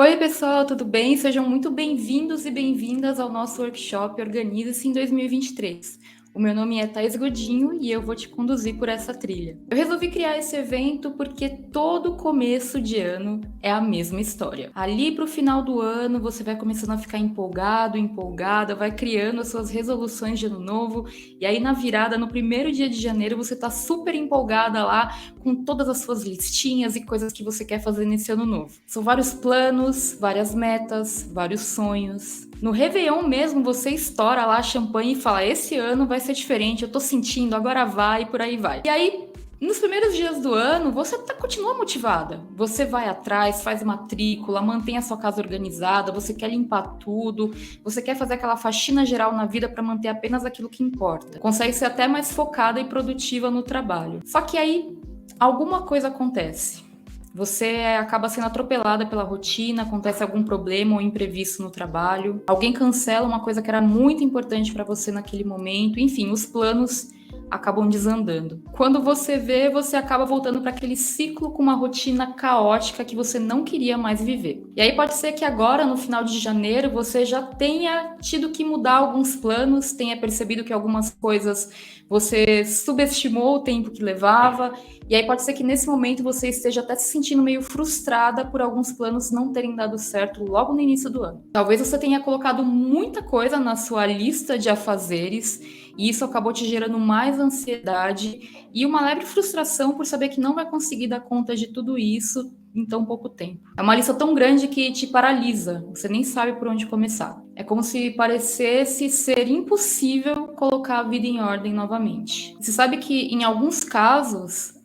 Oi, pessoal, tudo bem? Sejam muito bem-vindos e bem-vindas ao nosso workshop Organize-se em 2023. O meu nome é Thaís Godinho e eu vou te conduzir por essa trilha. Eu resolvi criar esse evento porque todo começo de ano é a mesma história. Ali pro final do ano, você vai começando a ficar empolgado, empolgada, vai criando as suas resoluções de ano novo, e aí na virada, no primeiro dia de janeiro, você tá super empolgada lá com todas as suas listinhas e coisas que você quer fazer nesse ano novo. São vários planos, várias metas, vários sonhos. No Réveillon mesmo, você estoura lá a champanhe e fala: esse ano vai ser diferente, eu tô sentindo, agora vai, e por aí vai. E aí, nos primeiros dias do ano, você continua motivada. Você vai atrás, faz matrícula, mantém a sua casa organizada, você quer limpar tudo, você quer fazer aquela faxina geral na vida para manter apenas aquilo que importa. Consegue ser até mais focada e produtiva no trabalho. Só que aí, alguma coisa acontece. Você acaba sendo atropelada pela rotina, acontece algum problema ou imprevisto no trabalho, alguém cancela uma coisa que era muito importante para você naquele momento, enfim, os planos acabam desandando. Quando você vê, você acaba voltando para aquele ciclo com uma rotina caótica que você não queria mais viver. E aí pode ser que agora, no final de janeiro, você já tenha tido que mudar alguns planos, tenha percebido que algumas coisas você subestimou o tempo que levava, e aí pode ser que nesse momento você esteja até se sentindo meio frustrada por alguns planos não terem dado certo logo no início do ano. Talvez você tenha colocado muita coisa na sua lista de afazeres, e isso acabou te gerando mais ansiedade e uma leve frustração por saber que não vai conseguir dar conta de tudo isso em tão pouco tempo. É uma lista tão grande que te paralisa, você nem sabe por onde começar. É como se parecesse ser impossível colocar a vida em ordem novamente. Você sabe que em alguns casos,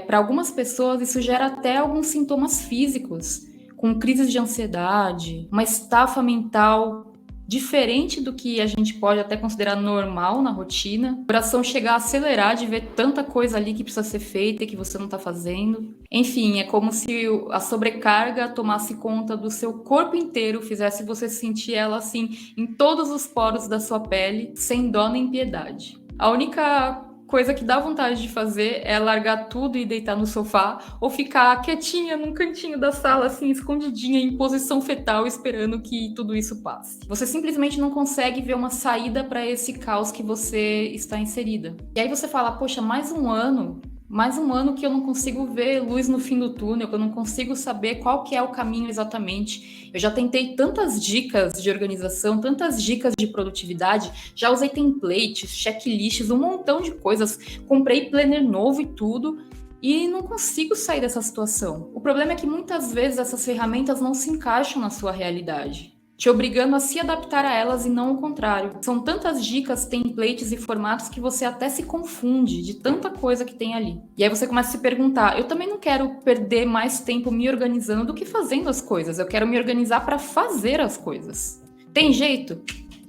para algumas pessoas, isso gera até alguns sintomas físicos, com crises de ansiedade, uma estafa mental diferente do que a gente pode até considerar normal na rotina. O coração chegar a acelerar de ver tanta coisa ali que precisa ser feita e que você não está fazendo. Enfim, é como se a sobrecarga tomasse conta do seu corpo inteiro, fizesse você sentir ela assim em todos os poros da sua pele, sem dó nem piedade. A única coisa que dá vontade de fazer é largar tudo e deitar no sofá ou ficar quietinha num cantinho da sala, assim, escondidinha, em posição fetal, esperando que tudo isso passe. Você simplesmente não consegue ver uma saída para esse caos que você está inserida. E aí você fala: poxa, mais um ano que eu não consigo ver luz no fim do túnel, que eu não consigo saber qual que é o caminho exatamente. Eu já tentei tantas dicas de organização, tantas dicas de produtividade, já usei templates, checklists, um montão de coisas, comprei planner novo e tudo, e não consigo sair dessa situação. O problema é que muitas vezes essas ferramentas não se encaixam na sua realidade, te obrigando a se adaptar a elas e não o contrário. São tantas dicas, templates e formatos que você até se confunde de tanta coisa que tem ali. E aí você começa a se perguntar: eu também não quero perder mais tempo me organizando do que fazendo as coisas. Eu quero me organizar para fazer as coisas. Tem jeito?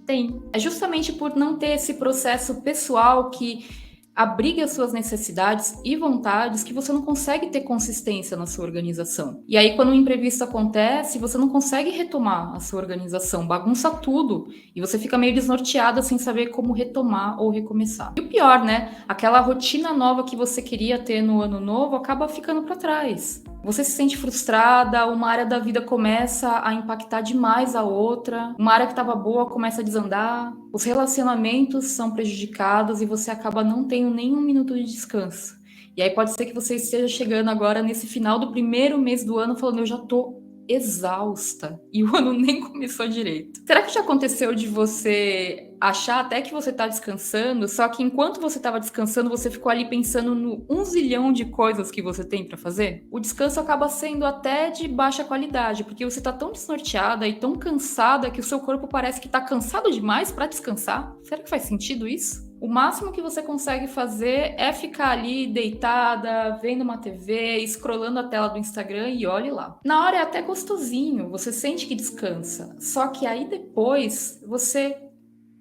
Tem. É justamente por não ter esse processo pessoal que abrigue as suas necessidades e vontades que você não consegue ter consistência na sua organização. E aí, quando um imprevisto acontece, você não consegue retomar a sua organização, bagunça tudo e você fica meio desnorteada sem saber como retomar ou recomeçar. E o pior, né? Aquela rotina nova que você queria ter no ano novo acaba ficando para trás. Você se sente frustrada, uma área da vida começa a impactar demais a outra, uma área que estava boa começa a desandar, os relacionamentos são prejudicados e você acaba não tendo nenhum minuto de descanso. E aí pode ser que você esteja chegando agora nesse final do primeiro mês do ano falando: eu já tô exausta e o ano nem começou direito. Será que já aconteceu de você achar até que você tá descansando, só que enquanto você estava descansando, você ficou ali pensando no 1 zilhão de coisas que você tem para fazer? O descanso acaba sendo até de baixa qualidade, porque você tá tão desnorteada e tão cansada que o seu corpo parece que tá cansado demais para descansar. Será que faz sentido isso? O máximo que você consegue fazer é ficar ali deitada, vendo uma TV, scrollando a tela do Instagram e olhe lá. Na hora é até gostosinho, você sente que descansa. Só que aí depois você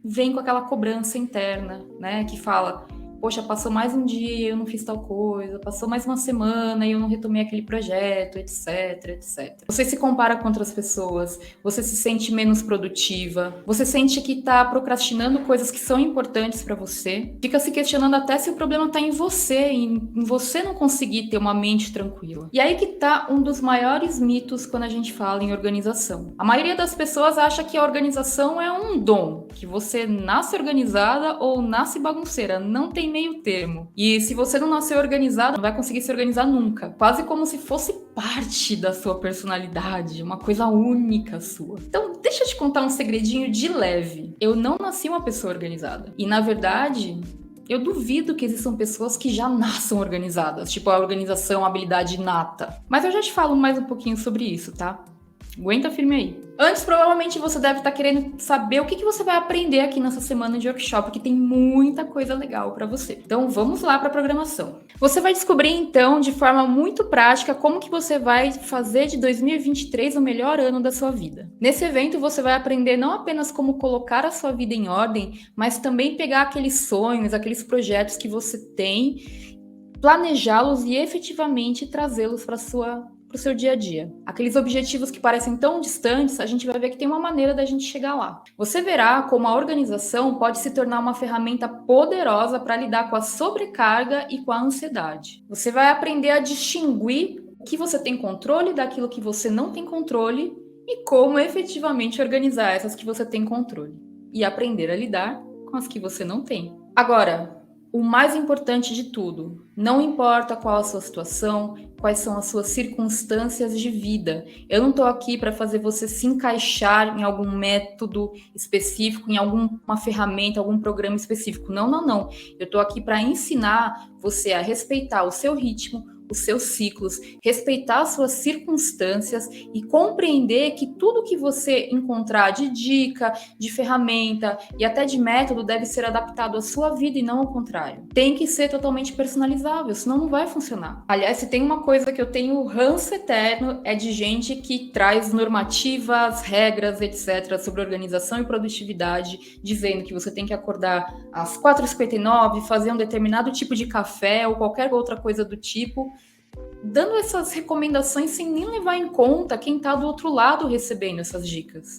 vem com aquela cobrança interna, né? Que fala: poxa, passou mais um dia e eu não fiz tal coisa, passou mais uma semana e eu não retomei aquele projeto, etc, etc. Você se compara com outras pessoas, você se sente menos produtiva, você sente que tá procrastinando coisas que são importantes para você, fica se questionando até se o problema tá em você, em você não conseguir ter uma mente tranquila. E aí que tá um dos maiores mitos quando a gente fala em organização. A maioria das pessoas acha que a organização é um dom, que você nasce organizada ou nasce bagunceira, não tem meio termo. E se você não nasceu organizado, não vai conseguir se organizar nunca. Quase como se fosse parte da sua personalidade, uma coisa única sua. Então, deixa eu te contar um segredinho de leve. Eu não nasci uma pessoa organizada. E, na verdade, eu duvido que existam pessoas que já nasçam organizadas, tipo a organização, a habilidade inata. Mas eu já te falo mais um pouquinho sobre isso, tá? Aguenta firme aí. Antes, provavelmente, você deve estar querendo saber o que você vai aprender aqui nessa semana de workshop, que tem muita coisa legal para você. Então, vamos lá para a programação. Você vai descobrir, então, de forma muito prática, como que você vai fazer de 2023 o melhor ano da sua vida. Nesse evento, você vai aprender não apenas como colocar a sua vida em ordem, mas também pegar aqueles sonhos, aqueles projetos que você tem, planejá-los e efetivamente trazê-los para o seu dia a dia. Aqueles objetivos que parecem tão distantes, a gente vai ver que tem uma maneira da gente chegar lá. Você verá como a organização pode se tornar uma ferramenta poderosa para lidar com a sobrecarga e com a ansiedade. Você vai aprender a distinguir o que você tem controle daquilo que você não tem controle e como efetivamente organizar essas que você tem controle. E aprender a lidar com as que você não tem. Agora, o mais importante de tudo, não importa qual a sua situação, quais são as suas circunstâncias de vida. Eu não estou aqui para fazer você se encaixar em algum método específico, em alguma ferramenta, algum programa específico. Não, não, não. Eu estou aqui para ensinar você a respeitar o seu ritmo, os seus ciclos, respeitar as suas circunstâncias e compreender que tudo que você encontrar de dica, de ferramenta e até de método deve ser adaptado à sua vida e não ao contrário. Tem que ser totalmente personalizável, senão não vai funcionar. Aliás, se tem uma coisa que eu tenho ranço eterno é de gente que traz normativas, regras, etc. sobre organização e produtividade, dizendo que você tem que acordar às 4h59, fazer um determinado tipo de café ou qualquer outra coisa do tipo, dando essas recomendações sem nem levar em conta quem está do outro lado recebendo essas dicas.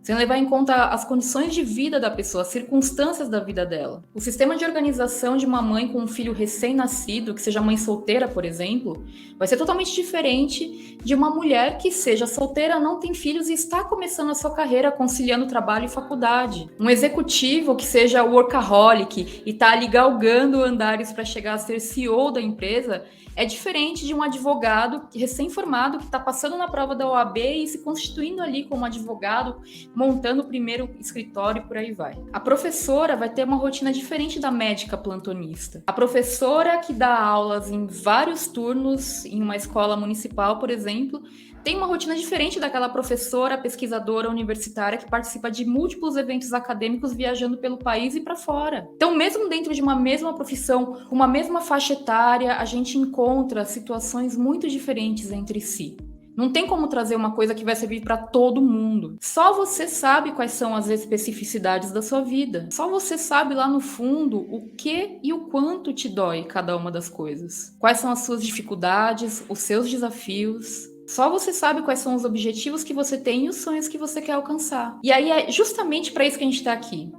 Sem levar em conta as condições de vida da pessoa, as circunstâncias da vida dela. O sistema de organização de uma mãe com um filho recém-nascido, que seja mãe solteira, por exemplo, vai ser totalmente diferente de uma mulher que seja solteira, não tem filhos e está começando a sua carreira conciliando trabalho e faculdade. Um executivo que seja workaholic e está ali galgando andares para chegar a ser CEO da empresa é diferente de um advogado recém-formado que está passando na prova da OAB e se constituindo ali como advogado, montando o primeiro escritório e por aí vai. A professora vai ter uma rotina diferente da médica plantonista. A professora que dá aulas em vários turnos em uma escola municipal, por exemplo, tem uma rotina diferente daquela professora, pesquisadora universitária que participa de múltiplos eventos acadêmicos viajando pelo país e para fora. Então, mesmo dentro de uma mesma profissão, uma mesma faixa etária, a gente encontra situações muito diferentes entre si. Não tem como trazer uma coisa que vai servir para todo mundo. Só você sabe quais são as especificidades da sua vida. Só você sabe lá no fundo o que e o quanto te dói cada uma das coisas. Quais são as suas dificuldades, os seus desafios. Só você sabe quais são os objetivos que você tem e os sonhos que você quer alcançar. E aí é justamente para isso que a gente está aqui.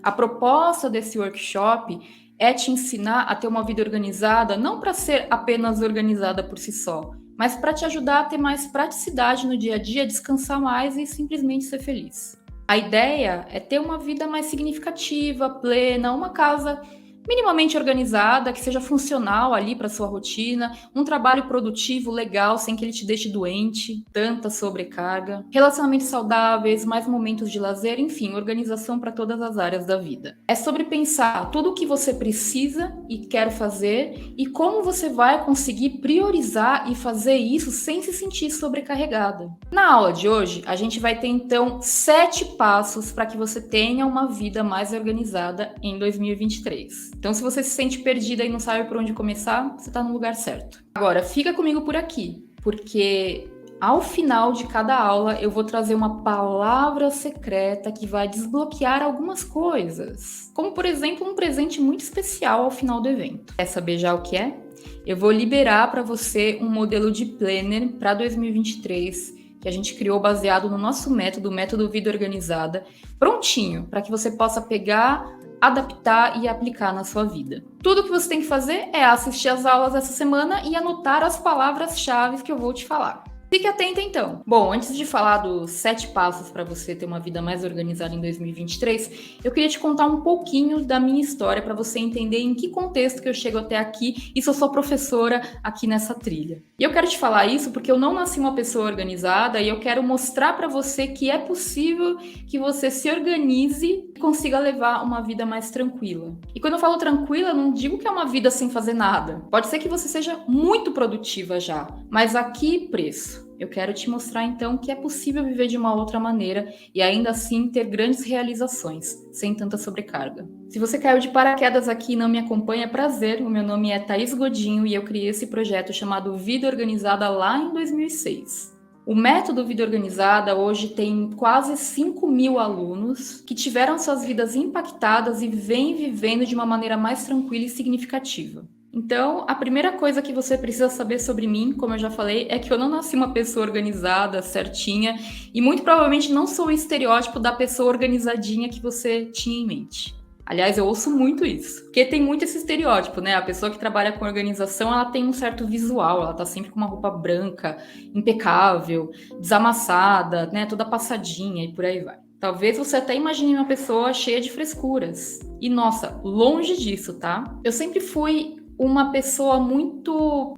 A proposta desse workshop é te ensinar a ter uma vida organizada, não para ser apenas organizada por si só, mas para te ajudar a ter mais praticidade no dia a dia, descansar mais e simplesmente ser feliz. A ideia é ter uma vida mais significativa, plena, uma casa minimamente organizada, que seja funcional ali para sua rotina, um trabalho produtivo, legal, sem que ele te deixe doente, tanta sobrecarga, relacionamentos saudáveis, mais momentos de lazer, enfim, organização para todas as áreas da vida. É sobre pensar tudo o que você precisa e quer fazer e como você vai conseguir priorizar e fazer isso sem se sentir sobrecarregada. Na aula de hoje, a gente vai ter então 7 passos para que você tenha uma vida mais organizada em 2023. Então, se você se sente perdida e não sabe por onde começar, você está no lugar certo. Agora, fica comigo por aqui, porque Ao final de cada aula, eu vou trazer uma palavra secreta que vai desbloquear algumas coisas. Como, por exemplo, um presente muito especial ao final do evento. Quer saber já o que é? Eu vou liberar para você um modelo de planner para 2023, que a gente criou baseado no nosso método, o método Vida Organizada, prontinho, para que você possa pegar, adaptar e aplicar na sua vida. Tudo que você tem que fazer é assistir às aulas essa semana e anotar as palavras-chave que eu vou te falar. Fique atento então. Bom, antes de falar dos 7 passos para você ter uma vida mais organizada em 2023, eu queria te contar um pouquinho da minha história para você entender em que contexto que eu chego até aqui e se eu sou professora aqui nessa trilha. E eu quero te falar isso porque eu não nasci uma pessoa organizada e eu quero mostrar para você que é possível que você se organize e consiga levar uma vida mais tranquila. E quando eu falo tranquila, eu não digo que é uma vida sem fazer nada. Pode ser que você seja muito produtiva já, mas a que preço? Eu quero te mostrar então que é possível viver de uma outra maneira e ainda assim ter grandes realizações, sem tanta sobrecarga. Se você caiu de paraquedas aqui e não me acompanha, é prazer. O meu nome é Thaís Godinho e eu criei esse projeto chamado Vida Organizada lá em 2006. O método Vida Organizada hoje tem quase 5.000 alunos que tiveram suas vidas impactadas e vêm vivendo de uma maneira mais tranquila e significativa. Então, a primeira coisa que você precisa saber sobre mim, como eu já falei, é que eu não nasci uma pessoa organizada, certinha, e muito provavelmente não sou o estereótipo da pessoa organizadinha que você tinha em mente. Aliás, eu ouço muito isso, porque tem muito esse estereótipo, né? A pessoa que trabalha com organização, ela tem um certo visual, ela tá sempre com uma roupa branca, impecável, desamassada, né? Toda passadinha e por aí vai. Talvez você até imagine uma pessoa cheia de frescuras. E nossa, longe disso, tá? Eu sempre fui uma pessoa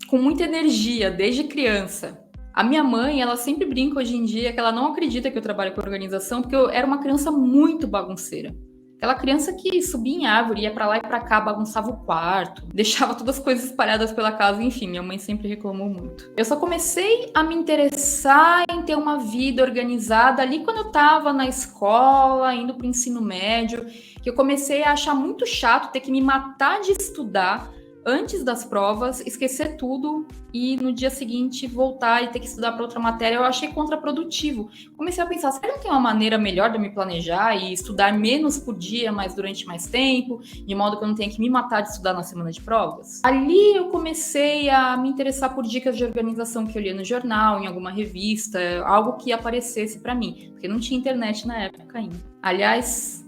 com muita energia desde criança. A minha mãe, ela sempre brinca hoje em dia que ela não acredita que eu trabalho com organização, porque eu era uma criança muito bagunceira. Aquela criança que subia em árvore, ia pra lá e pra cá, bagunçava o quarto, deixava todas as coisas espalhadas pela casa, enfim, minha mãe sempre reclamou muito. Eu só comecei a me interessar em ter uma vida organizada ali quando eu tava na escola, indo pro ensino médio, que eu comecei a achar muito chato ter que me matar de estudar antes das provas, esquecer tudo e no dia seguinte voltar e ter que estudar para outra matéria. Eu achei contraprodutivo. Comecei a pensar, será que não tem uma maneira melhor de eu me planejar e estudar menos por dia, mas durante mais tempo, de modo que eu não tenha que me matar de estudar na semana de provas? Ali eu comecei a me interessar por dicas de organização que eu lia no jornal, em alguma revista, algo que aparecesse para mim, porque não tinha internet na época ainda. Aliás,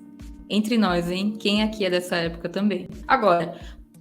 entre nós, hein? Quem aqui é dessa época também? Agora,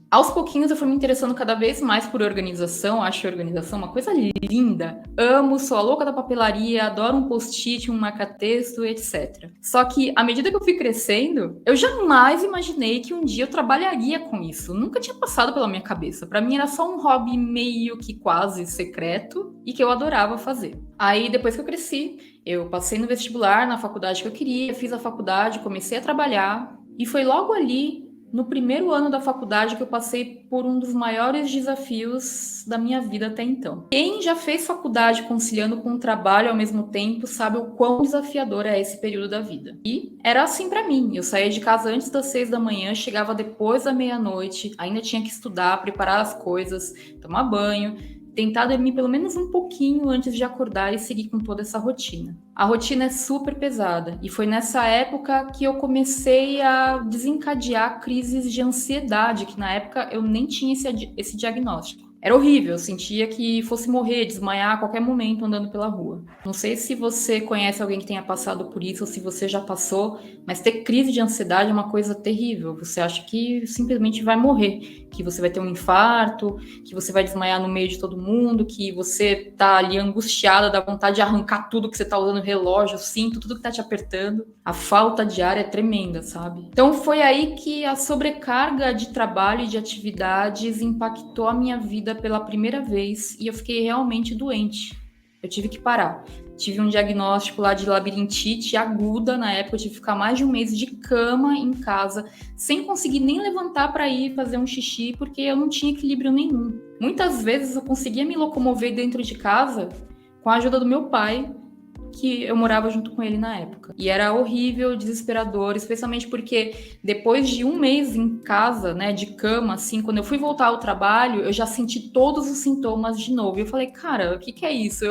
aos pouquinhos eu fui me interessando cada vez mais por organização, acho a organização uma coisa linda. Amo, sou a louca da papelaria, adoro um post-it, um marca-texto, etc. Só que, à medida que eu fui crescendo, eu jamais imaginei que um dia eu trabalharia com isso. Nunca tinha passado pela minha cabeça. Para mim era só um hobby meio que quase secreto e que eu adorava fazer. Aí, depois que eu cresci, eu passei no vestibular, na faculdade que eu queria, fiz a faculdade, comecei a trabalhar e foi logo ali no primeiro ano da faculdade que eu passei por um dos maiores desafios da minha vida até então. Quem já fez faculdade conciliando com o trabalho ao mesmo tempo sabe o quão desafiador é esse período da vida. E era assim para mim. Eu saía de casa antes das 6 da manhã, chegava depois da meia-noite, ainda tinha que estudar, preparar as coisas, tomar banho, tentar dormir pelo menos um pouquinho antes de acordar e seguir com toda essa rotina. A rotina é super pesada e foi nessa época que eu comecei a desencadear crises de ansiedade, que na época eu nem tinha esse diagnóstico. Era horrível, eu sentia que fosse morrer, desmaiar a qualquer momento andando pela rua. Não sei se você conhece alguém que tenha passado por isso ou se você já passou, mas ter crise de ansiedade é uma coisa terrível. Você acha que simplesmente vai morrer, que você vai ter um infarto, que você vai desmaiar no meio de todo mundo, que você tá ali angustiada, dá vontade de arrancar tudo que você tá usando, relógio, cinto, tudo que tá te apertando. A falta de ar é tremenda, sabe? Então foi aí que a sobrecarga de trabalho e de atividades impactou a minha vida pela primeira vez e eu fiquei realmente doente. Eu tive que parar. Tive um diagnóstico lá de labirintite aguda, na época eu tive que ficar mais de um mês de cama em casa, sem conseguir nem levantar para ir fazer um xixi, porque eu não tinha equilíbrio nenhum. Muitas vezes eu conseguia me locomover dentro de casa com a ajuda do meu pai, que eu morava junto com ele na época. E era horrível, desesperador, especialmente porque depois de um mês em casa, né, de cama, assim, quando eu fui voltar ao trabalho, eu já senti todos os sintomas de novo. E eu falei, cara, o que é isso?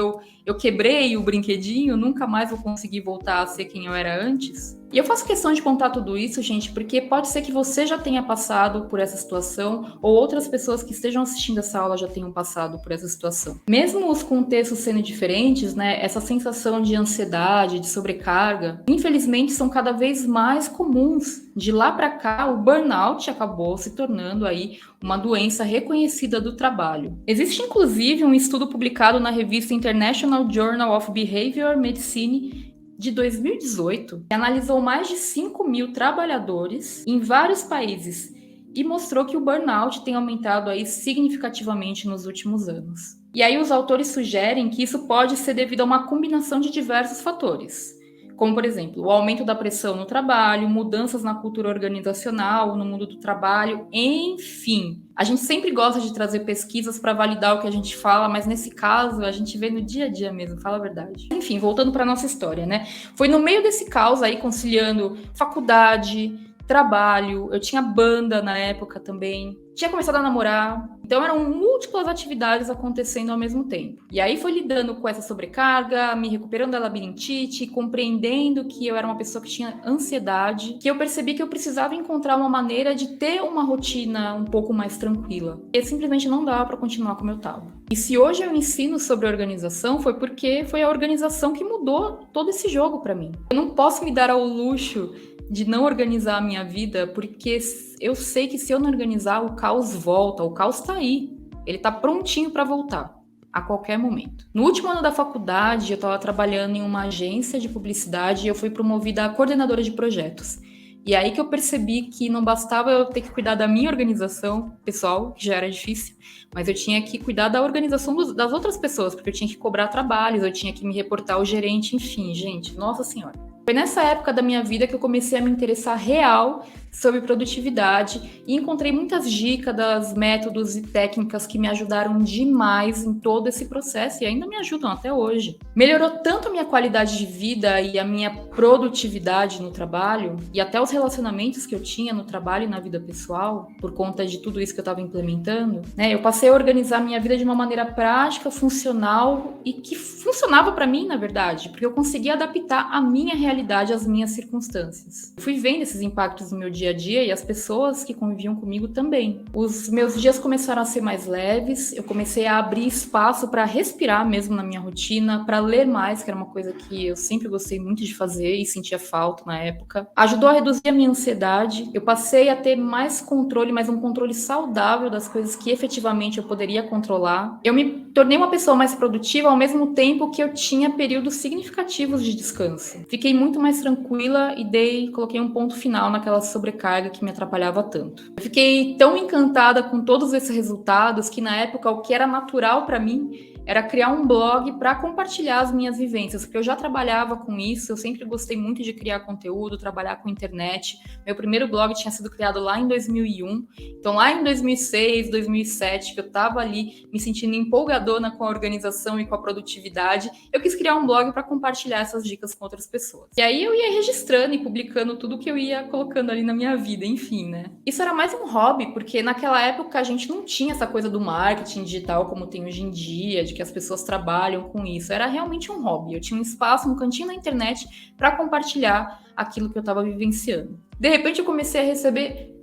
Eu eu quebrei o brinquedinho, nunca mais vou conseguir voltar a ser quem eu era antes. E eu faço questão de contar tudo isso, gente, porque pode ser que você já tenha passado por essa situação, ou outras pessoas que estejam assistindo essa aula já tenham passado por essa situação. Mesmo os contextos sendo diferentes, né, essa sensação de ansiedade, de sobrecarga, infelizmente são cada vez mais comuns. De lá para cá, o burnout acabou se tornando aí uma doença reconhecida do trabalho. Existe inclusive um estudo publicado na revista International Journal of Behavioral Medicine de 2018, que analisou mais de 5.000 trabalhadores em vários países e mostrou que o burnout tem aumentado aí significativamente nos últimos anos. E aí os autores sugerem que isso pode ser devido a uma combinação de diversos fatores, como, por exemplo, o aumento da pressão no trabalho, mudanças na cultura organizacional, no mundo do trabalho, enfim. A gente sempre gosta de trazer pesquisas para validar o que a gente fala, mas nesse caso a gente vê no dia a dia mesmo, fala a verdade. Enfim, voltando para nossa história, né? Foi no meio desse caos aí, conciliando faculdade, trabalho, eu tinha banda na época também, tinha começado a namorar, então eram múltiplas atividades acontecendo ao mesmo tempo. E aí foi lidando com essa sobrecarga, me recuperando da labirintite, compreendendo que eu era uma pessoa que tinha ansiedade, que eu percebi que eu precisava encontrar uma maneira de ter uma rotina um pouco mais tranquila. E simplesmente não dava para continuar como eu estava. E se hoje eu ensino sobre organização, foi porque foi a organização que mudou todo esse jogo para mim. Eu não posso me dar ao luxo de não organizar a minha vida, porque eu sei que se eu não organizar, o caos volta, o caos tá aí, ele tá prontinho para voltar, a qualquer momento. No último ano da faculdade, eu estava trabalhando em uma agência de publicidade e eu fui promovida a coordenadora de projetos. E aí que eu percebi que não bastava eu ter que cuidar da minha organização pessoal, que já era difícil, mas eu tinha que cuidar da organização das outras pessoas, porque eu tinha que cobrar trabalhos, eu tinha que me reportar ao gerente, enfim, gente, nossa senhora. Foi nessa época da minha vida que eu comecei a me interessar real sobre produtividade e encontrei muitas dicas, métodos e técnicas que me ajudaram demais em todo esse processo e ainda me ajudam até hoje. Melhorou tanto a minha qualidade de vida e a minha produtividade no trabalho e até os relacionamentos que eu tinha no trabalho e na vida pessoal, por conta de tudo isso que eu estava implementando, né? Eu passei a organizar minha vida de uma maneira prática, funcional e que funcionava para mim, na verdade, porque eu conseguia adaptar a minha realidade às minhas circunstâncias. Eu fui vendo esses impactos no meu dia a dia e as pessoas que conviviam comigo também. Os meus dias começaram a ser mais leves, eu comecei a abrir espaço para respirar mesmo na minha rotina, para ler mais, que era uma coisa que eu sempre gostei muito de fazer e sentia falta na época. Ajudou a reduzir a minha ansiedade, eu passei a ter mais controle, mas um controle saudável das coisas que efetivamente eu poderia controlar. Eu me tornei uma pessoa mais produtiva ao mesmo tempo que eu tinha períodos significativos de descanso. Fiquei muito mais tranquila e coloquei um ponto final naquela sobrecarga que me atrapalhava tanto. Eu fiquei tão encantada com todos esses resultados que na época o que era natural para mim era criar um blog para compartilhar as minhas vivências, porque eu já trabalhava com isso, eu sempre gostei muito de criar conteúdo, trabalhar com internet. Meu primeiro blog tinha sido criado lá em 2001, então lá em 2006, 2007, que eu estava ali me sentindo empolgadona com a organização e com a produtividade, eu quis criar um blog para compartilhar essas dicas com outras pessoas. E aí eu ia registrando e publicando tudo que eu ia colocando ali na minha vida, enfim, né? Isso era mais um hobby, porque naquela época a gente não tinha essa coisa do marketing digital como tem hoje em dia, de que as pessoas trabalham com isso. Era realmente um hobby. Eu tinha um espaço, um cantinho na internet para compartilhar aquilo que eu estava vivenciando. De repente eu comecei a receber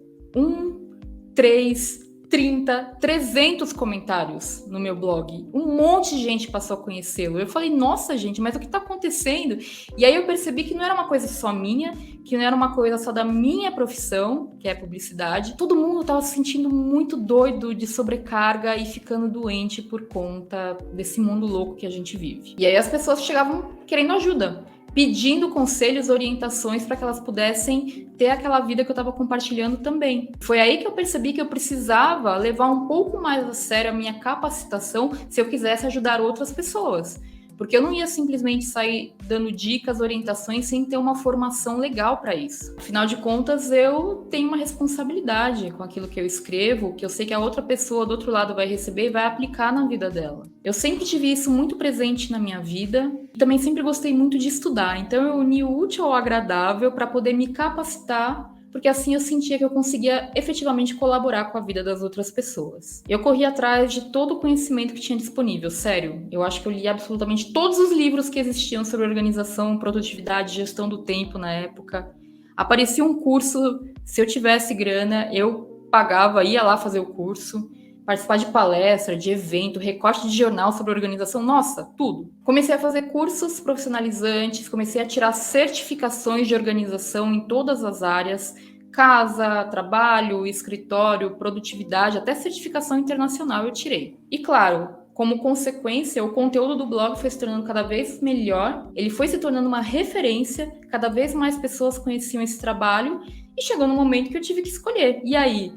30, 300 comentários no meu blog. Um monte de gente passou a conhecê-lo. Eu falei, nossa, gente, mas o que está acontecendo? E aí eu percebi que não era uma coisa só minha, que não era uma coisa só da minha profissão, que é publicidade. Todo mundo estava se sentindo muito doido de sobrecarga e ficando doente por conta desse mundo louco que a gente vive. E aí as pessoas chegavam querendo ajuda, pedindo conselhos, orientações para que elas pudessem ter aquela vida que eu estava compartilhando também. Foi aí que eu percebi que eu precisava levar um pouco mais a sério a minha capacitação se eu quisesse ajudar outras pessoas. Porque eu não ia simplesmente sair dando dicas, orientações sem ter uma formação legal para isso. Afinal de contas, eu tenho uma responsabilidade com aquilo que eu escrevo, que eu sei que a outra pessoa do outro lado vai receber e vai aplicar na vida dela. Eu sempre tive isso muito presente na minha vida e também sempre gostei muito de estudar. Então eu uni o útil ao agradável para poder me capacitar porque assim eu sentia que eu conseguia efetivamente colaborar com a vida das outras pessoas. Eu corri atrás de todo o conhecimento que tinha disponível, sério. Eu acho que eu li absolutamente todos os livros que existiam sobre organização, produtividade, gestão do tempo na época. Aparecia um curso, se eu tivesse grana, eu pagava, ia lá fazer o curso, participar de palestra, de evento, recorte de jornal sobre organização, nossa, tudo. Comecei a fazer cursos profissionalizantes, comecei a tirar certificações de organização em todas as áreas, casa, trabalho, escritório, produtividade, até certificação internacional eu tirei. E claro, como consequência, o conteúdo do blog foi se tornando cada vez melhor, ele foi se tornando uma referência, cada vez mais pessoas conheciam esse trabalho, e chegou no momento que eu tive que escolher. E aí?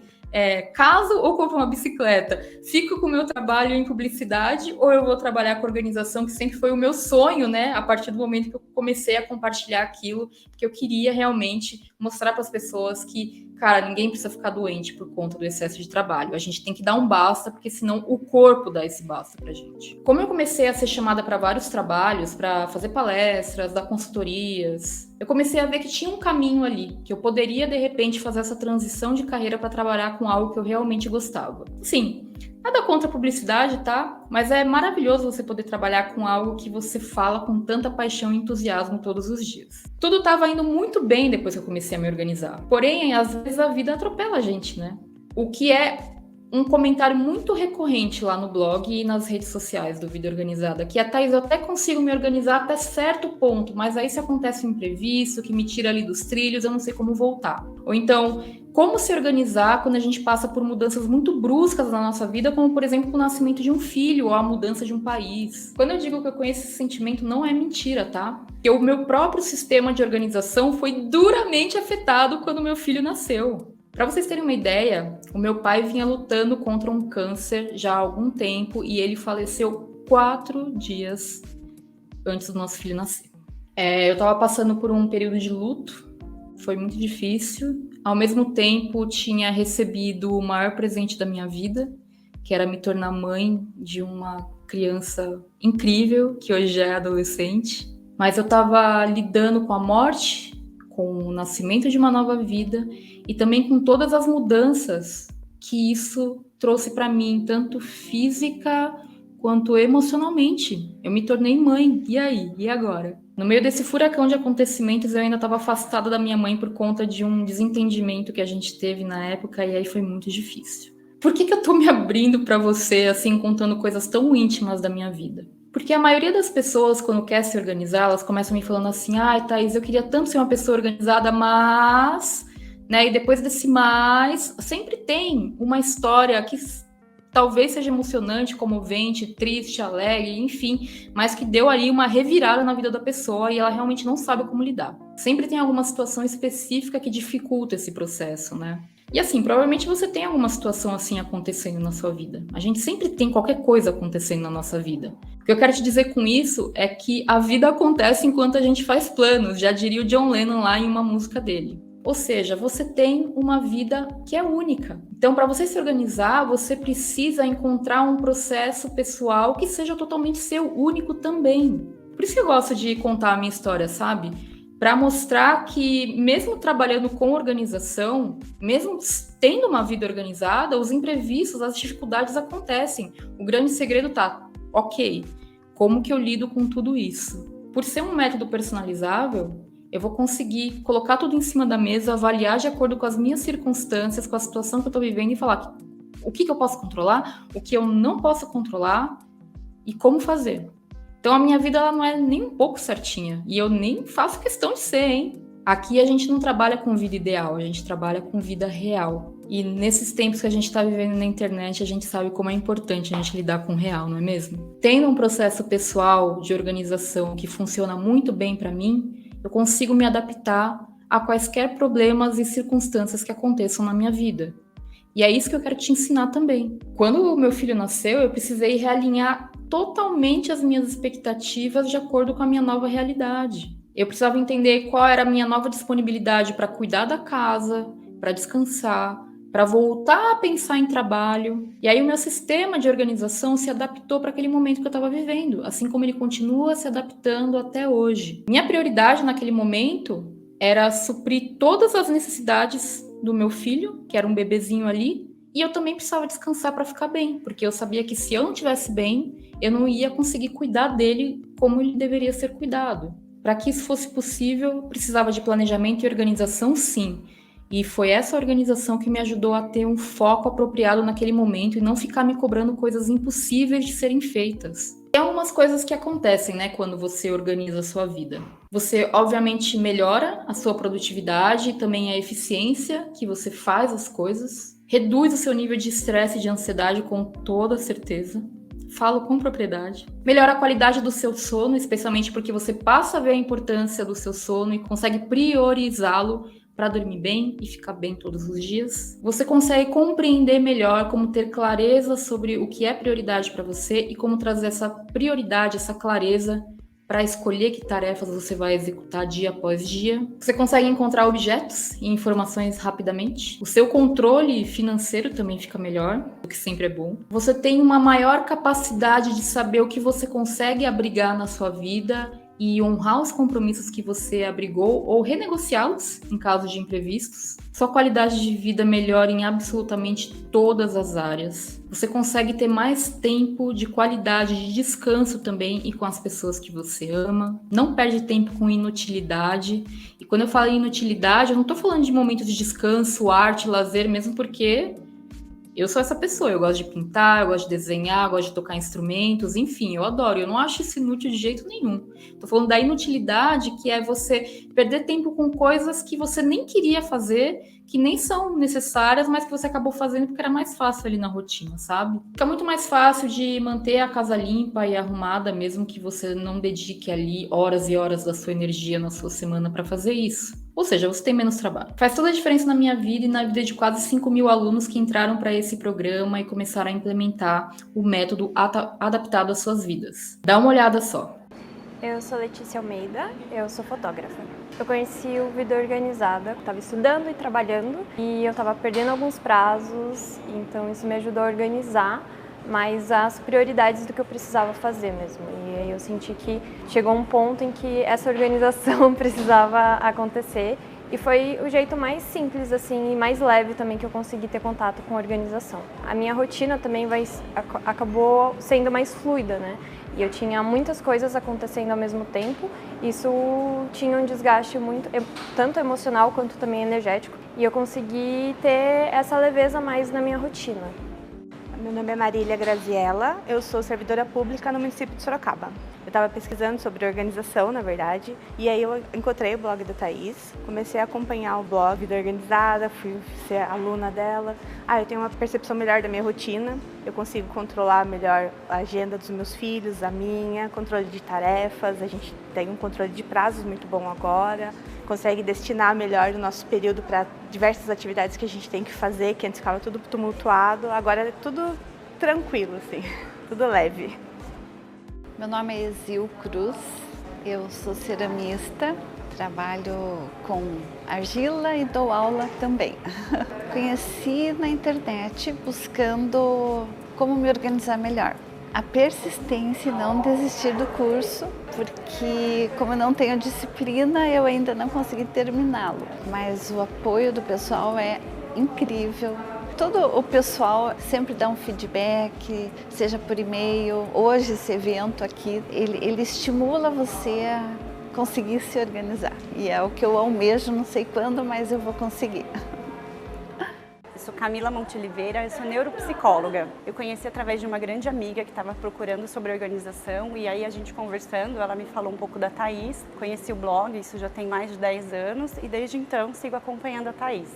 Caso ou compro uma bicicleta, fico com o meu trabalho em publicidade ou eu vou trabalhar com organização, que sempre foi o meu sonho, né? A partir do momento que eu comecei a compartilhar aquilo, que eu queria realmente mostrar para as pessoas que, cara, ninguém precisa ficar doente por conta do excesso de trabalho. A gente tem que dar um basta, porque senão o corpo dá esse basta pra gente. Como eu comecei a ser chamada para vários trabalhos, para fazer palestras, dar consultorias, eu comecei a ver que tinha um caminho ali, que eu poderia, de repente, fazer essa transição de carreira para trabalhar com algo que eu realmente gostava. Sim, nada contra a publicidade, tá? Mas é maravilhoso você poder trabalhar com algo que você fala com tanta paixão e entusiasmo todos os dias. Tudo estava indo muito bem depois que eu comecei a me organizar. Porém, às vezes a vida atropela a gente, né? O que é um comentário muito recorrente lá no blog e nas redes sociais do Vida Organizada, que a Thaís, eu até consigo me organizar até certo ponto, mas aí se acontece um imprevisto que me tira ali dos trilhos, eu não sei como voltar. Ou então, como se organizar quando a gente passa por mudanças muito bruscas na nossa vida, como por exemplo o nascimento de um filho ou a mudança de um país. Quando eu digo que eu conheço esse sentimento, não é mentira, tá? Porque o meu próprio sistema de organização foi duramente afetado quando meu filho nasceu. Para vocês terem uma ideia, o meu pai vinha lutando contra um câncer já há algum tempo e ele faleceu 4 dias antes do nosso filho nascer. Eu estava passando por um período de luto, foi muito difícil. Ao mesmo tempo, tinha recebido o maior presente da minha vida, que era me tornar mãe de uma criança incrível, que hoje já é adolescente. Mas eu estava lidando com a morte, com o nascimento de uma nova vida e também com todas as mudanças que isso trouxe para mim, tanto física quanto emocionalmente. Eu me tornei mãe, e aí? E agora? No meio desse furacão de acontecimentos, eu ainda estava afastada da minha mãe por conta de um desentendimento que a gente teve na época, e aí foi muito difícil. Por que eu tô me abrindo para você, assim, contando coisas tão íntimas da minha vida? Porque a maioria das pessoas, quando quer se organizar, elas começam me falando assim, ai, Thaís, eu queria tanto ser uma pessoa organizada, mas... né? E depois desse mais, sempre tem uma história que talvez seja emocionante, comovente, triste, alegre, enfim, mas que deu ali uma revirada na vida da pessoa e ela realmente não sabe como lidar. Sempre tem alguma situação específica que dificulta esse processo, né? E assim, provavelmente você tem alguma situação assim acontecendo na sua vida. A gente sempre tem qualquer coisa acontecendo na nossa vida. O que eu quero te dizer com isso é que a vida acontece enquanto a gente faz planos, já diria o John Lennon lá em uma música dele. Ou seja, você tem uma vida que é única. Então, para você se organizar, você precisa encontrar um processo pessoal que seja totalmente seu, único também. Por isso que eu gosto de contar a minha história, sabe? Para mostrar que, mesmo trabalhando com organização, mesmo tendo uma vida organizada, os imprevistos, as dificuldades acontecem. O grande segredo tá, ok, como que eu lido com tudo isso? Por ser um método personalizável, eu vou conseguir colocar tudo em cima da mesa, avaliar de acordo com as minhas circunstâncias, com a situação que eu estou vivendo e falar o que eu posso controlar, o que eu não posso controlar e como fazer. Então a minha vida ela não é nem um pouco certinha e eu nem faço questão de ser, hein? Aqui a gente não trabalha com vida ideal, a gente trabalha com vida real. E nesses tempos que a gente está vivendo na internet, a gente sabe como é importante a gente lidar com o real, não é mesmo? Tendo um processo pessoal de organização que funciona muito bem para mim, eu consigo me adaptar a quaisquer problemas e circunstâncias que aconteçam na minha vida. E é isso que eu quero te ensinar também. Quando o meu filho nasceu, eu precisei realinhar totalmente as minhas expectativas de acordo com a minha nova realidade. Eu precisava entender qual era a minha nova disponibilidade para cuidar da casa, para descansar, para voltar a pensar em trabalho. E aí o meu sistema de organização se adaptou para aquele momento que eu estava vivendo, assim como ele continua se adaptando até hoje. Minha prioridade naquele momento era suprir todas as necessidades do meu filho, que era um bebezinho ali, e eu também precisava descansar para ficar bem, porque eu sabia que se eu não estivesse bem, eu não ia conseguir cuidar dele como ele deveria ser cuidado. Para que isso fosse possível, precisava de planejamento e organização, sim. E foi essa organização que me ajudou a ter um foco apropriado naquele momento e não ficar me cobrando coisas impossíveis de serem feitas. Tem algumas coisas que acontecem, né, quando você organiza a sua vida. Você, obviamente, melhora a sua produtividade e também a eficiência que você faz as coisas. Reduz o seu nível de estresse e de ansiedade com toda certeza. Falo com propriedade. Melhora a qualidade do seu sono, especialmente porque você passa a ver a importância do seu sono e consegue priorizá-lo para dormir bem e ficar bem todos os dias. Você consegue compreender melhor como ter clareza sobre o que é prioridade para você e como trazer essa prioridade, essa clareza para escolher que tarefas você vai executar dia após dia. Você consegue encontrar objetos e informações rapidamente. O seu controle financeiro também fica melhor, o que sempre é bom. Você tem uma maior capacidade de saber o que você consegue abrigar na sua vida e honrar os compromissos que você abrigou ou renegociá-los em caso de imprevistos. Sua qualidade de vida melhora em absolutamente todas as áreas. Você consegue ter mais tempo de qualidade, de descanso também e com as pessoas que você ama. Não perde tempo com inutilidade. E quando eu falo em inutilidade, eu não estou falando de momentos de descanso, arte, lazer, mesmo porque eu sou essa pessoa, eu gosto de pintar, eu gosto de desenhar, eu gosto de tocar instrumentos, enfim, eu adoro. Eu não acho isso inútil de jeito nenhum. Tô falando da inutilidade, que é você perder tempo com coisas que você nem queria fazer, que nem são necessárias, mas que você acabou fazendo porque era mais fácil ali na rotina, sabe? Fica muito mais fácil de manter a casa limpa e arrumada, mesmo que você não dedique ali horas e horas da sua energia na sua semana para fazer isso. Ou seja, você tem menos trabalho. Faz toda a diferença na minha vida e na vida de quase 5.000 alunos que entraram para esse programa e começaram a implementar o método adaptado às suas vidas. Dá uma olhada só. Eu sou Letícia Almeida, eu sou fotógrafa. Eu conheci o Vida Organizada, estava estudando e trabalhando e eu estava perdendo alguns prazos, então isso me ajudou a organizar mais as prioridades do que eu precisava fazer mesmo. E aí eu senti que chegou um ponto em que essa organização precisava acontecer e foi o jeito mais simples assim e mais leve também que eu consegui ter contato com a organização. A minha rotina também acabou sendo mais fluida, né? E eu tinha muitas coisas acontecendo ao mesmo tempo, isso tinha um desgaste muito, tanto emocional quanto também energético, e eu consegui ter essa leveza mais na minha rotina. Meu nome é Marília Graziella, eu sou servidora pública no município de Sorocaba. Eu estava pesquisando sobre organização, na verdade, e aí eu encontrei o blog da Thaís, comecei a acompanhar o blog da Organizada, fui ser aluna dela. Eu tenho uma percepção melhor da minha rotina, eu consigo controlar melhor a agenda dos meus filhos, a minha, controle de tarefas, a gente tem um controle de prazos muito bom agora, consegue destinar melhor o nosso período para diversas atividades que a gente tem que fazer, que antes ficava tudo tumultuado, agora é tudo tranquilo, assim, tudo leve. Meu nome é Exil Cruz, eu sou ceramista, trabalho com argila e dou aula também. Conheci na internet buscando como me organizar melhor. A persistência e não desistir do curso, porque como eu não tenho disciplina, eu ainda não consegui terminá-lo. Mas o apoio do pessoal é incrível. Todo o pessoal sempre dá um feedback, seja por e-mail. Hoje esse evento aqui, ele estimula você a conseguir se organizar. E é o que eu almejo, não sei quando, mas eu vou conseguir. Eu sou Camila Monte Oliveira, eu sou neuropsicóloga. Eu conheci através de uma grande amiga que estava procurando sobre organização e aí a gente conversando, ela me falou um pouco da Thaís. Conheci o blog, isso já tem mais de 10 anos e desde então sigo acompanhando a Thaís.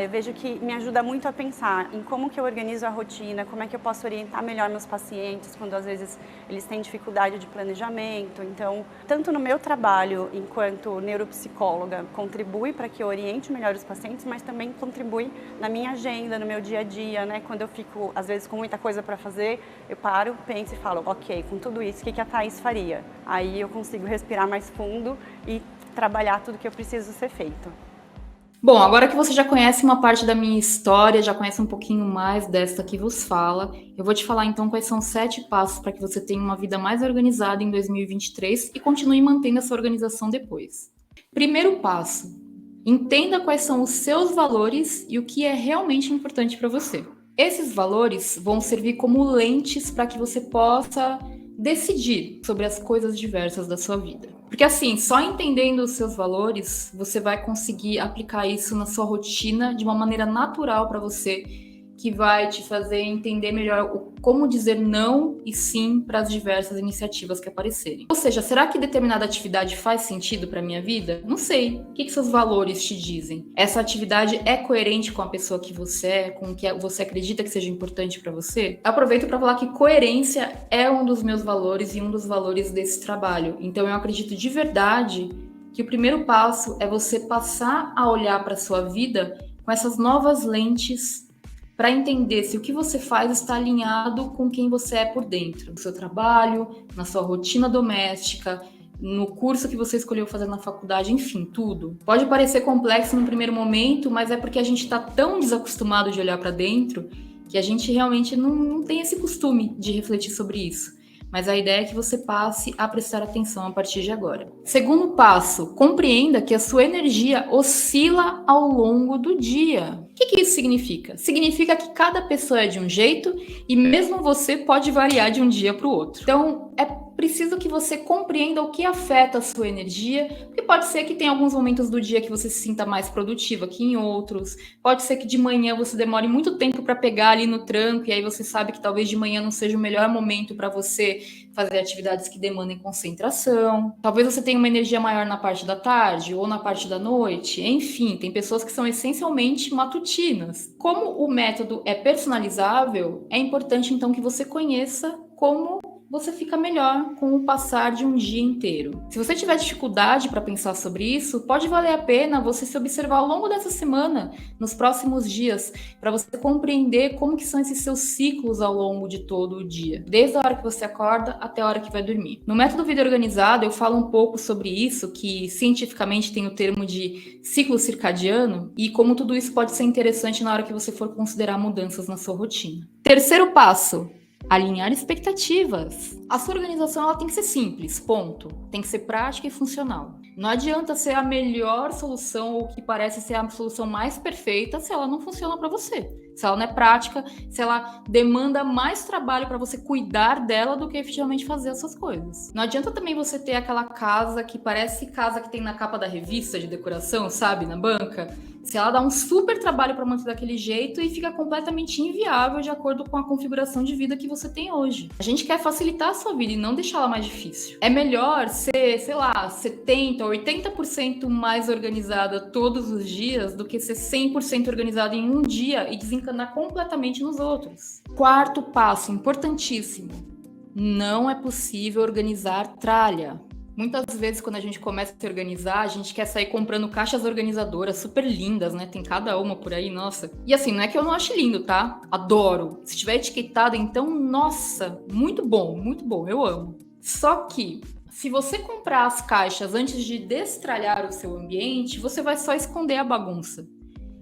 Eu vejo que me ajuda muito a pensar em como que eu organizo a rotina, como é que eu posso orientar melhor meus pacientes quando às vezes eles têm dificuldade de planejamento. Então, tanto no meu trabalho enquanto neuropsicóloga, contribui para que eu oriente melhor os pacientes, mas também contribui na minha agenda, no meu dia a dia, né? Quando eu fico, às vezes, com muita coisa para fazer, eu paro, penso e falo, ok, com tudo isso, o que a Thaís faria? Aí eu consigo respirar mais fundo e trabalhar tudo que eu preciso ser feito. Bom, agora que você já conhece uma parte da minha história, já conhece um pouquinho mais desta que vos fala, eu vou te falar então quais são 7 passos para que você tenha uma vida mais organizada em 2023 e continue mantendo essa organização depois. Primeiro passo, Entenda quais são os seus valores e o que é realmente importante para você. Esses valores vão servir como lentes para que você possa decidir sobre as coisas diversas da sua vida. Porque assim, só entendendo os seus valores, você vai conseguir aplicar isso na sua rotina de uma maneira natural para você, que vai te fazer entender melhor como dizer não e sim para as diversas iniciativas que aparecerem. Ou seja, será que determinada atividade faz sentido para minha vida? Não sei. O que seus valores te dizem? Essa atividade é coerente com a pessoa que você é, com o que você acredita que seja importante para você? Eu aproveito para falar que coerência é um dos meus valores e um dos valores desse trabalho. Então eu acredito de verdade que o primeiro passo é você passar a olhar para a sua vida com essas novas lentes para entender se o que você faz está alinhado com quem você é por dentro, no seu trabalho, na sua rotina doméstica, no curso que você escolheu fazer na faculdade, enfim, tudo. Pode parecer complexo no primeiro momento, mas é porque a gente está tão desacostumado de olhar para dentro que a gente realmente não tem esse costume de refletir sobre isso. Mas a ideia é que você passe a prestar atenção a partir de agora. Segundo passo, compreenda que a sua energia oscila ao longo do dia. O que isso significa? Significa que cada pessoa é de um jeito e mesmo você pode variar de um dia para o outro. Então, é preciso que você compreenda o que afeta a sua energia, porque pode ser que tenha alguns momentos do dia que você se sinta mais produtiva que em outros, pode ser que de manhã você demore muito tempo para pegar ali no tranco, e aí você sabe que talvez de manhã não seja o melhor momento para você fazer atividades que demandem concentração, talvez você tenha uma energia maior na parte da tarde ou na parte da noite, enfim, tem pessoas que são essencialmente matutinas. Como o método é personalizável, é importante então que você conheça como você fica melhor com o passar de um dia inteiro. Se você tiver dificuldade para pensar sobre isso, pode valer a pena você se observar ao longo dessa semana, nos próximos dias, para você compreender como que são esses seus ciclos ao longo de todo o dia, desde a hora que você acorda até a hora que vai dormir. No método Vida Organizada, eu falo um pouco sobre isso, que cientificamente tem o termo de ciclo circadiano, e como tudo isso pode ser interessante na hora que você for considerar mudanças na sua rotina. Terceiro passo: alinhar expectativas. A sua organização ela tem que ser simples, ponto. Tem que ser prática e funcional. Não adianta ser a melhor solução ou que parece ser a solução mais perfeita se ela não funciona para você. Se ela não é prática, se ela demanda mais trabalho para você cuidar dela do que efetivamente fazer essas coisas. Não adianta também você ter aquela casa que parece casa que tem na capa da revista de decoração, sabe, na banca. Se ela dá um super trabalho para manter daquele jeito e fica completamente inviável de acordo com a configuração de vida que você tem hoje. A gente quer facilitar a sua vida e não deixá-la mais difícil. É melhor ser, 70%, 80% mais organizada todos os dias do que ser 100% organizada em um dia e desencanar completamente nos outros. Quarto passo, importantíssimo: não é possível organizar tralha. Muitas vezes, quando a gente começa a se organizar, a gente quer sair comprando caixas organizadoras super lindas, né? Tem cada uma por aí, nossa. E assim, não é que eu não ache lindo, tá? Adoro. Se tiver etiquetado, então, nossa, muito bom, eu amo. Só que, se você comprar as caixas antes de destralhar o seu ambiente, você vai só esconder a bagunça.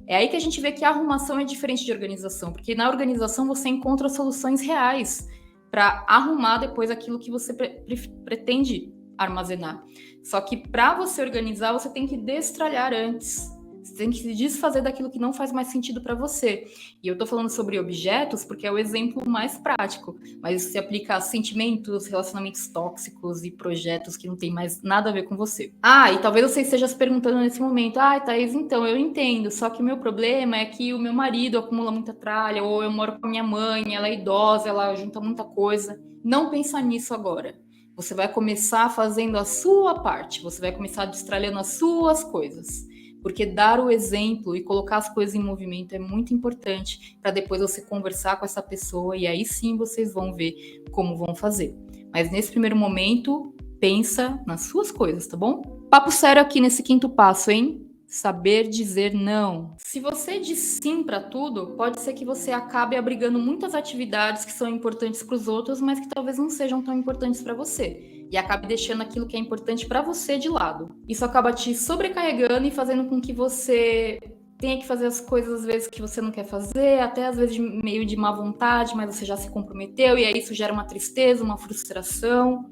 É aí que a gente vê que a arrumação é diferente de organização, porque na organização você encontra soluções reais para arrumar depois aquilo que você pretende armazenar. Só que para você organizar, você tem que destralhar antes. Você tem que se desfazer daquilo que não faz mais sentido para você. E eu tô falando sobre objetos porque é o exemplo mais prático, mas isso se aplica a sentimentos, relacionamentos tóxicos e projetos que não tem mais nada a ver com você. E talvez você esteja se perguntando nesse momento: Thaís, então, eu entendo, só que o meu problema é que o meu marido acumula muita tralha, ou eu moro com a minha mãe, ela é idosa, ela junta muita coisa. Não pensa nisso agora. Você vai começar fazendo a sua parte, você vai começar destralhando as suas coisas. Porque dar o exemplo e colocar as coisas em movimento é muito importante para depois você conversar com essa pessoa e aí sim vocês vão ver como vão fazer. Mas nesse primeiro momento, pensa nas suas coisas, tá bom? Papo sério aqui nesse quinto passo, hein? Saber dizer não. Se você diz sim para tudo, pode ser que você acabe abrigando muitas atividades que são importantes para os outros, mas que talvez não sejam tão importantes para você. E acabe deixando aquilo que é importante para você de lado. Isso acaba te sobrecarregando e fazendo com que você tenha que fazer as coisas às vezes que você não quer fazer, até às vezes meio de má vontade, mas você já se comprometeu, e aí isso gera uma tristeza, uma frustração.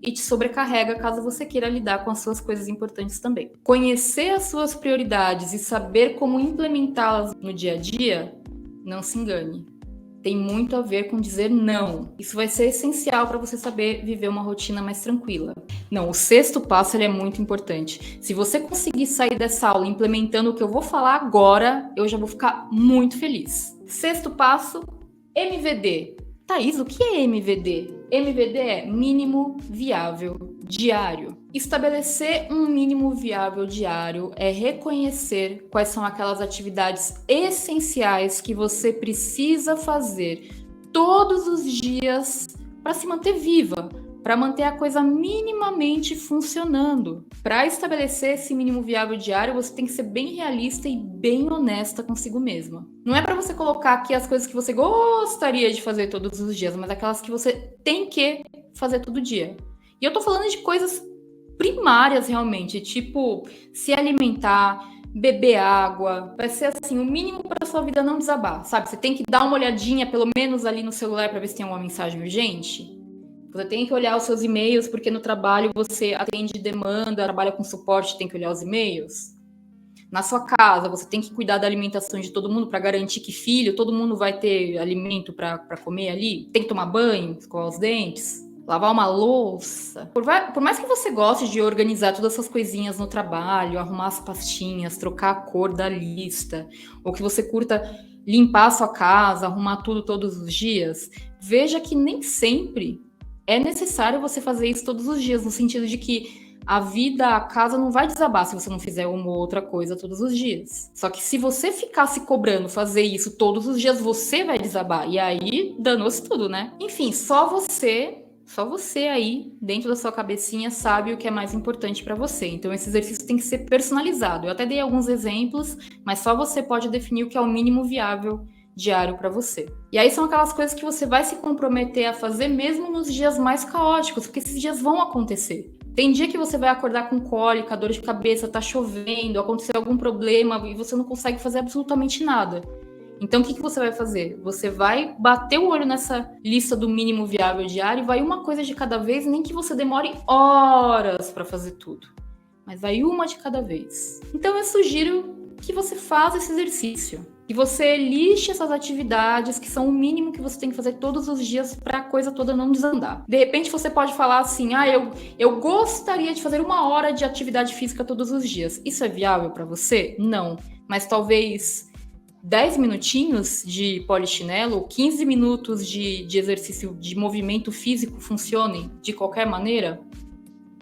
e te sobrecarrega caso você queira lidar com as suas coisas importantes também. Conhecer as suas prioridades e saber como implementá-las no dia a dia, não se engane. Tem muito a ver com dizer não. Isso vai ser essencial para você saber viver uma rotina mais tranquila. Não, o 6º passo ele é muito importante. Se você conseguir sair dessa aula implementando o que eu vou falar agora, eu já vou ficar muito feliz. 6º passo, MVD. Thaís, o que é MVD? MVD é mínimo viável diário. Estabelecer um mínimo viável diário é reconhecer quais são aquelas atividades essenciais que você precisa fazer todos os dias para se manter viva, para manter a coisa minimamente funcionando. Para estabelecer esse mínimo viável diário, você tem que ser bem realista e bem honesta consigo mesma. Não é para você colocar aqui as coisas que você gostaria de fazer todos os dias, mas aquelas que você tem que fazer todo dia. E eu tô falando de coisas primárias realmente, tipo se alimentar, beber água, vai ser assim, o mínimo para sua vida não desabar, sabe? Você tem que dar uma olhadinha pelo menos ali no celular para ver se tem alguma mensagem urgente. Você tem que olhar os seus e-mails, porque no trabalho você atende demanda, trabalha com suporte, tem que olhar os e-mails. Na sua casa, você tem que cuidar da alimentação de todo mundo para garantir que todo mundo vai ter alimento para comer ali. Tem que tomar banho, escovar os dentes, lavar uma louça. Por mais que você goste de organizar todas essas coisinhas no trabalho, arrumar as pastinhas, trocar a cor da lista, ou que você curta limpar a sua casa, arrumar tudo todos os dias, veja que nem sempre é necessário você fazer isso todos os dias, no sentido de que a vida, a casa não vai desabar se você não fizer uma ou outra coisa todos os dias. Só que se você ficar se cobrando fazer isso todos os dias, você vai desabar. E aí, danou-se tudo, né? Enfim, só você aí, dentro da sua cabecinha, sabe o que é mais importante para você. Então, esse exercício tem que ser personalizado. Eu até dei alguns exemplos, mas só você pode definir o que é o mínimo viável diário para você. E aí são aquelas coisas que você vai se comprometer a fazer mesmo nos dias mais caóticos, porque esses dias vão acontecer. Tem dia que você vai acordar com cólica, dor de cabeça, tá chovendo, aconteceu algum problema e você não consegue fazer absolutamente nada. Então, o que você vai fazer? Você vai bater o olho nessa lista do mínimo viável diário e vai uma coisa de cada vez, nem que você demore horas para fazer tudo. Mas vai uma de cada vez. Então, eu sugiro que você faça esse exercício. Que você lixe essas atividades que são o mínimo que você tem que fazer todos os dias para a coisa toda não desandar. De repente você pode falar assim, eu gostaria de fazer 1 hora de atividade física todos os dias. Isso é viável para você? Não. Mas talvez 10 minutinhos de polichinelo, 15 minutos de exercício de movimento físico funcionem de qualquer maneira?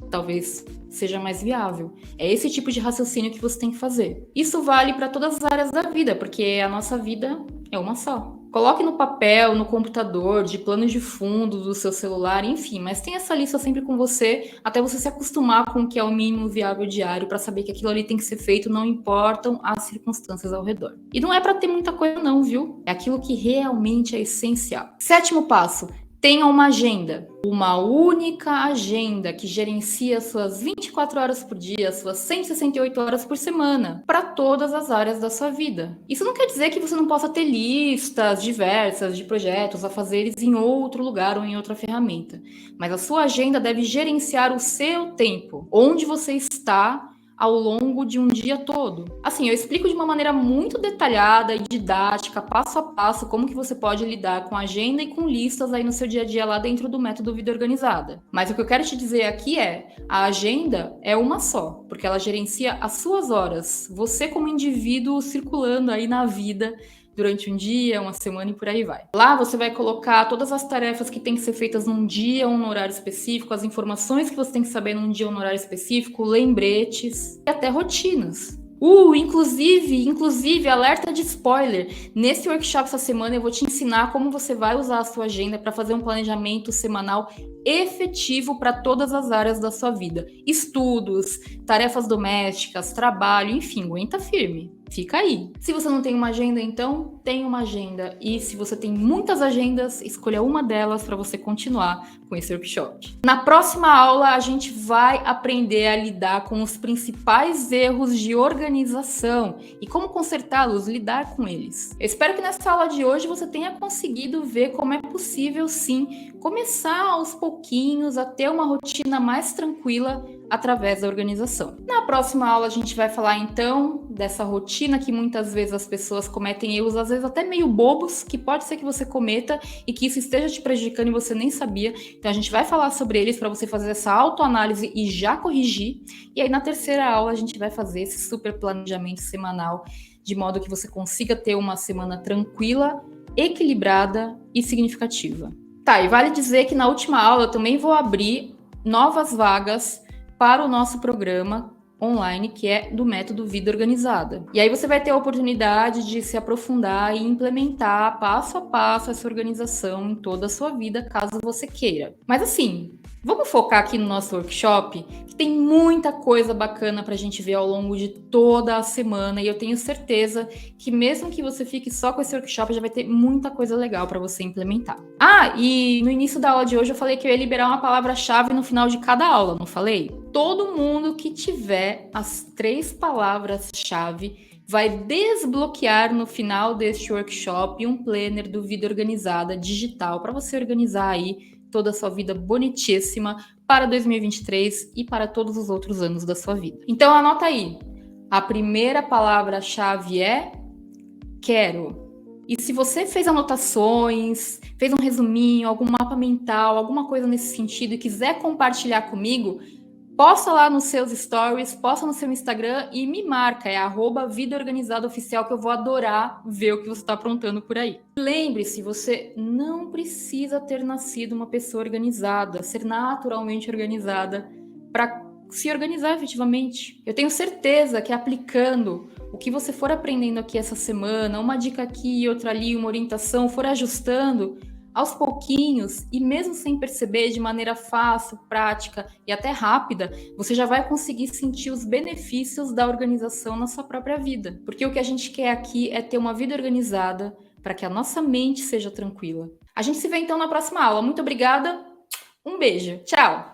Talvez seja mais viável. É esse tipo de raciocínio que você tem que fazer. Isso vale para todas as áreas da vida, porque a nossa vida é uma só. Coloque no papel, no computador, de plano de fundo do seu celular, enfim, mas tenha essa lista sempre com você, até você se acostumar com o que é o mínimo viável diário, para saber que aquilo ali tem que ser feito, não importam as circunstâncias ao redor. E não é para ter muita coisa não, viu? É aquilo que realmente é essencial. 7º passo. Tenha uma agenda, uma única agenda que gerencia suas 24 horas por dia, suas 168 horas por semana, para todas as áreas da sua vida. Isso não quer dizer que você não possa ter listas diversas de projetos a fazeres em outro lugar ou em outra ferramenta, mas a sua agenda deve gerenciar o seu tempo, onde você está ao longo de um dia todo. Assim, eu explico de uma maneira muito detalhada e didática, passo a passo, como que você pode lidar com agenda e com listas aí no seu dia a dia lá dentro do método Vida Organizada. Mas o que eu quero te dizer aqui é, a agenda é uma só, porque ela gerencia as suas horas, você como indivíduo circulando aí na vida, durante um dia, uma semana e por aí vai. Lá você vai colocar todas as tarefas que têm que ser feitas num dia ou num horário específico, as informações que você tem que saber num dia ou num horário específico, lembretes e até rotinas. Inclusive, alerta de spoiler. Nesse workshop essa semana eu vou te ensinar como você vai usar a sua agenda para fazer um planejamento semanal efetivo para todas as áreas da sua vida. Estudos, tarefas domésticas, trabalho, enfim, aguenta firme. Fica aí. Se você não tem uma agenda, então, tem uma agenda. E se você tem muitas agendas, escolha uma delas para você continuar com esse workshop. Na próxima aula, a gente vai aprender a lidar com os principais erros de organização e como consertá-los, lidar com eles. Eu espero que nessa aula de hoje você tenha conseguido ver como é possível, sim, começar aos pouquinhos a ter uma rotina mais tranquila através da organização. Na próxima aula a gente vai falar então dessa rotina que muitas vezes as pessoas cometem erros, às vezes até meio bobos, que pode ser que você cometa e que isso esteja te prejudicando e você nem sabia. Então a gente vai falar sobre eles para você fazer essa autoanálise e já corrigir. E aí na terceira aula a gente vai fazer esse super planejamento semanal, de modo que você consiga ter uma semana tranquila, equilibrada e significativa. Tá, e vale dizer que na última aula eu também vou abrir novas vagas para o nosso programa online, que é do método Vida Organizada. E aí você vai ter a oportunidade de se aprofundar e implementar passo a passo essa organização em toda a sua vida, caso você queira. Mas assim, vamos focar aqui no nosso workshop, que tem muita coisa bacana para a gente ver ao longo de toda a semana, e eu tenho certeza que mesmo que você fique só com esse workshop, já vai ter muita coisa legal para você implementar. Ah, e no início da aula de hoje eu falei que eu ia liberar uma palavra-chave no final de cada aula, não falei? Todo mundo que tiver as 3 palavras-chave vai desbloquear no final deste workshop um planner do Vida Organizada digital para você organizar aí toda a sua vida bonitíssima para 2023 e para todos os outros anos da sua vida. Então anota aí, a primeira palavra-chave é quero. E se você fez anotações, fez um resuminho, algum mapa mental, alguma coisa nesse sentido e quiser compartilhar comigo, posta lá nos seus stories, posta no seu Instagram e me marca, é @vidaorganizadaoficial, que eu vou adorar ver o que você está aprontando por aí. Lembre-se, você não precisa ter nascido uma pessoa organizada, ser naturalmente organizada para se organizar efetivamente. Eu tenho certeza que aplicando o que você for aprendendo aqui essa semana, uma dica aqui, outra ali, uma orientação, for ajustando aos pouquinhos e mesmo sem perceber, de maneira fácil, prática e até rápida, você já vai conseguir sentir os benefícios da organização na sua própria vida. Porque o que a gente quer aqui é ter uma vida organizada para que a nossa mente seja tranquila. A gente se vê então na próxima aula. Muito obrigada, um beijo, tchau!